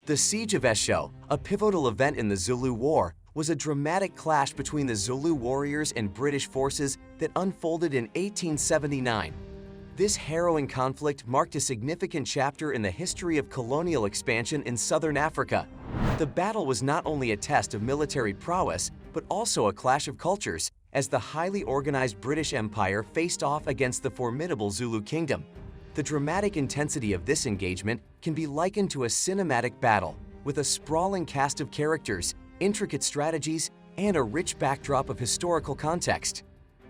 The Siege of Eshowe, a pivotal event in the Zulu War, was a dramatic clash between the Zulu warriors and British forces that unfolded in 1879. This harrowing conflict marked a significant chapter in the history of colonial expansion in southern Africa. The battle was not only a test of military prowess, but also a clash of cultures, as the highly organized British Empire faced off against the formidable Zulu kingdom. The dramatic intensity of this engagement can be likened to a cinematic battle, with a sprawling cast of characters, intricate strategies, and a rich backdrop of historical context.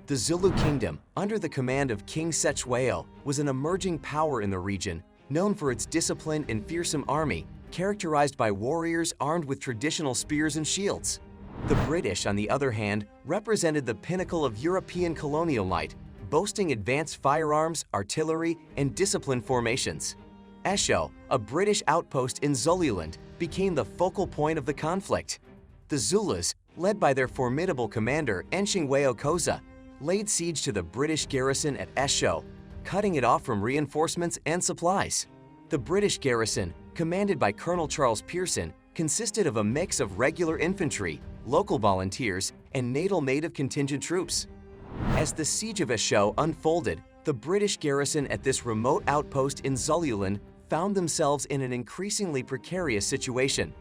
The Zulu kingdom, under the command of King Cetshwayo, was an emerging power in the region, known for its disciplined and fearsome army, characterized by warriors armed with traditional spears and shields. The British, on the other hand, represented the pinnacle of European colonial might, boasting advanced firearms, artillery, and disciplined formations. Eshowe, a British outpost in Zululand, became the focal point of the conflict. The Zulus, led by their formidable commander Ncingwayo Koza, laid siege to the British garrison at Eshowe, cutting it off from reinforcements and supplies. The British garrison, commanded by Colonel Charles Pearson, consisted of a mix of regular infantry, local volunteers, and native contingent troops. As the Siege of Eshowe unfolded, the British garrison at this remote outpost in Zululand found themselves in an increasingly precarious situation.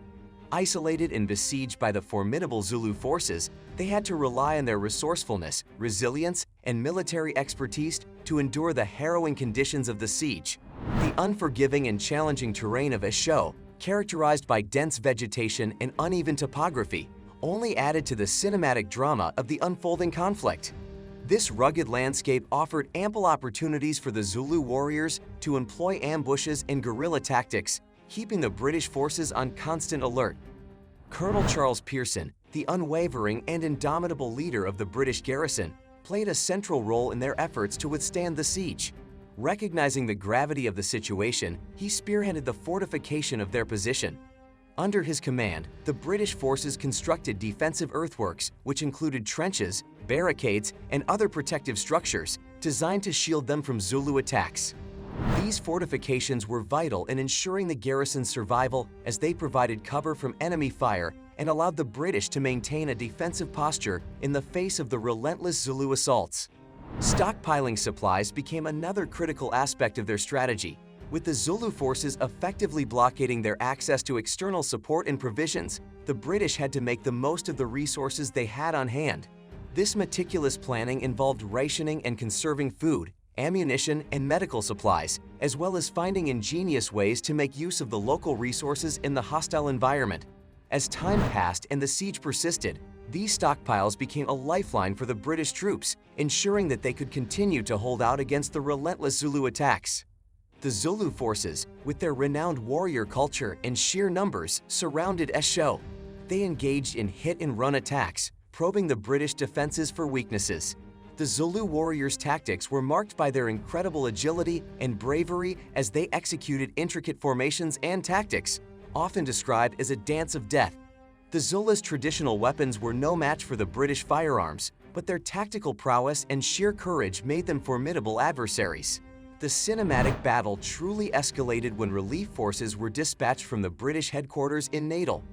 Isolated and besieged by the formidable Zulu forces, they had to rely on their resourcefulness, resilience, and military expertise to endure the harrowing conditions of the siege. The unforgiving and challenging terrain of Eshowe, characterized by dense vegetation and uneven topography, only added to the cinematic drama of the unfolding conflict. This rugged landscape offered ample opportunities for the Zulu warriors to employ ambushes and guerrilla tactics, keeping the British forces on constant alert. Colonel Charles Pearson, the unwavering and indomitable leader of the British garrison, played a central role in their efforts to withstand the siege. Recognizing the gravity of the situation, he spearheaded the fortification of their position. Under his command, the British forces constructed defensive earthworks, which included trenches, barricades, and other protective structures designed to shield them from Zulu attacks. These fortifications were vital in ensuring the garrison's survival, as they provided cover from enemy fire and allowed the British to maintain a defensive posture in the face of the relentless Zulu assaults. Stockpiling supplies became another critical aspect of their strategy, with the Zulu forces effectively blockading their access to external support and provisions. The British had to make the most of the resources they had on hand. This meticulous planning involved rationing and conserving food, ammunition, and medical supplies, as well as finding ingenious ways to make use of the local resources in the hostile environment. As time passed and the siege persisted, these stockpiles became a lifeline for the British troops, ensuring that they could continue to hold out against the relentless Zulu attacks. The Zulu forces, with their renowned warrior culture and sheer numbers, surrounded Eshowe. They engaged in hit-and-run attacks, probing the British defenses for weaknesses. The Zulu warriors' tactics were marked by their incredible agility and bravery as they executed intricate formations and tactics, often described as a dance of death. The Zulus' traditional weapons were no match for the British firearms, but their tactical prowess and sheer courage made them formidable adversaries. The cinematic battle truly escalated when relief forces were dispatched from the British headquarters in Natal.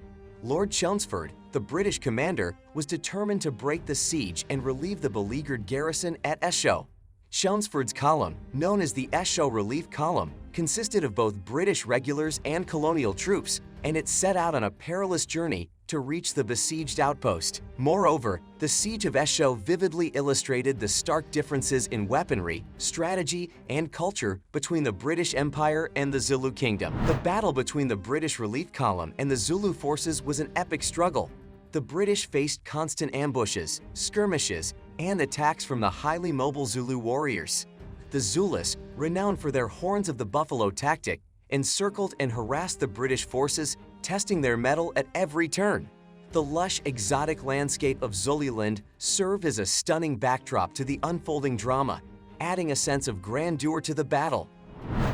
Lord Chelmsford, the British commander, was determined to break the siege and relieve the beleaguered garrison at Eshowe. Chelmsford's column, known as the Eshowe Relief Column, consisted of both British regulars and colonial troops, and it set out on a perilous journey to reach the besieged outpost. Moreover, the Siege of Eshowe vividly illustrated the stark differences in weaponry, strategy, and culture between the British Empire and the Zulu Kingdom. The battle between the British Relief Column and the Zulu forces was an epic struggle. The British faced constant ambushes, skirmishes, and attacks from the highly mobile Zulu warriors. The Zulus, renowned for their horns of the buffalo tactic, encircled and harassed the British forces, testing their mettle at every turn. The lush, exotic landscape of Zululand served as a stunning backdrop to the unfolding drama, adding a sense of grandeur to the battle.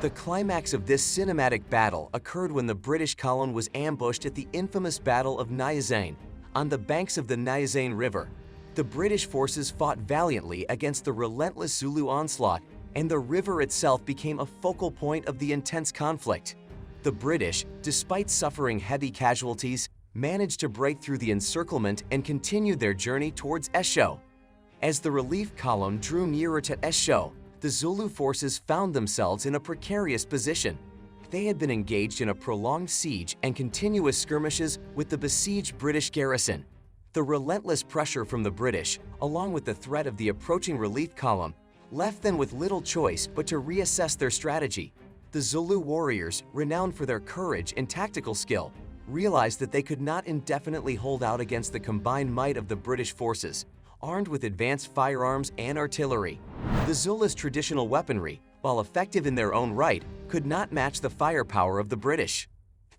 The climax of this cinematic battle occurred when the British column was ambushed at the infamous Battle of Nyezane, on the banks of the Nyezane River. The British forces fought valiantly against the relentless Zulu onslaught, and the river itself became a focal point of the intense conflict. The British, despite suffering heavy casualties, managed to break through the encirclement and continued their journey towards Eshowe. As the relief column drew nearer to Eshowe, the Zulu forces found themselves in a precarious position. They had been engaged in a prolonged siege and continuous skirmishes with the besieged British garrison. The relentless pressure from the British, along with the threat of the approaching relief column, left them with little choice but to reassess their strategy. The Zulu warriors, renowned for their courage and tactical skill, realized that they could not indefinitely hold out against the combined might of the British forces, armed with advanced firearms and artillery. The Zulus' traditional weaponry, while effective in their own right, could not match the firepower of the British.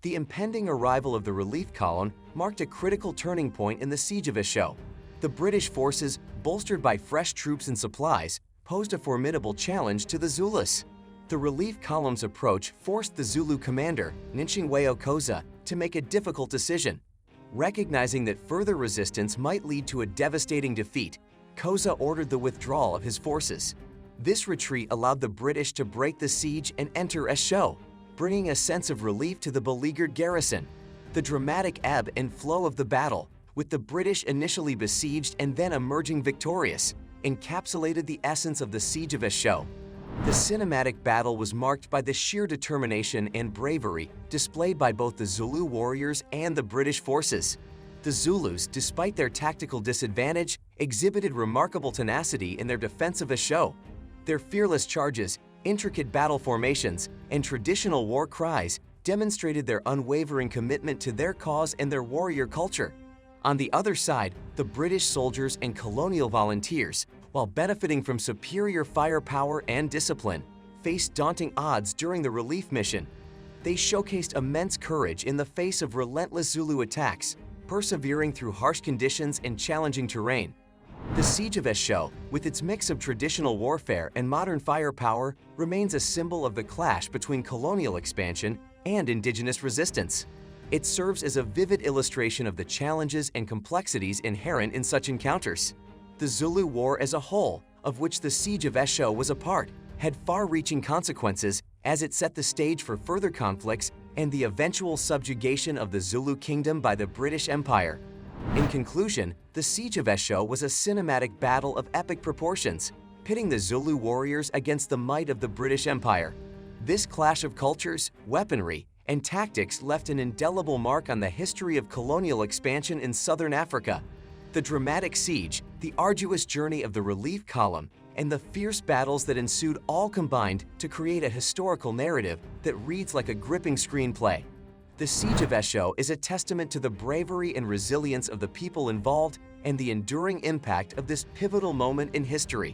The impending arrival of the relief column marked a critical turning point in the Siege of Eshowe. The British forces, bolstered by fresh troops and supplies, posed a formidable challenge to the Zulus. The relief column's approach forced the Zulu commander, Nyezane Koza, to make a difficult decision. Recognizing that further resistance might lead to a devastating defeat, Koza ordered the withdrawal of his forces. This retreat allowed the British to break the siege and enter Eshowe, bringing a sense of relief to the beleaguered garrison. The dramatic ebb and flow of the battle, with the British initially besieged and then emerging victorious, encapsulated the essence of the Siege of Eshowe. The cinematic battle was marked by the sheer determination and bravery displayed by both the Zulu warriors and the British forces. The Zulus, despite their tactical disadvantage, exhibited remarkable tenacity in their defense of Eshowe. Their fearless charges, intricate battle formations, and traditional war cries demonstrated their unwavering commitment to their cause and their warrior culture. On the other side, the British soldiers and colonial volunteers, while benefiting from superior firepower and discipline, faced daunting odds during the relief mission. They showcased immense courage in the face of relentless Zulu attacks, persevering through harsh conditions and challenging terrain. The Siege of Eshowe, with its mix of traditional warfare and modern firepower, remains a symbol of the clash between colonial expansion and indigenous resistance. It serves as a vivid illustration of the challenges and complexities inherent in such encounters. The Zulu War as a whole, of which the Siege of Eshowe was a part, had far-reaching consequences as it set the stage for further conflicts and the eventual subjugation of the Zulu kingdom by the British Empire. In conclusion, the Siege of Eshowe was a cinematic battle of epic proportions, pitting the Zulu warriors against the might of the British Empire. This clash of cultures, weaponry, and tactics left an indelible mark on the history of colonial expansion in southern Africa. The dramatic siege, the arduous journey of the relief column, and the fierce battles that ensued all combined to create a historical narrative that reads like a gripping screenplay. The Siege of Eshowe is a testament to the bravery and resilience of the people involved and the enduring impact of this pivotal moment in history.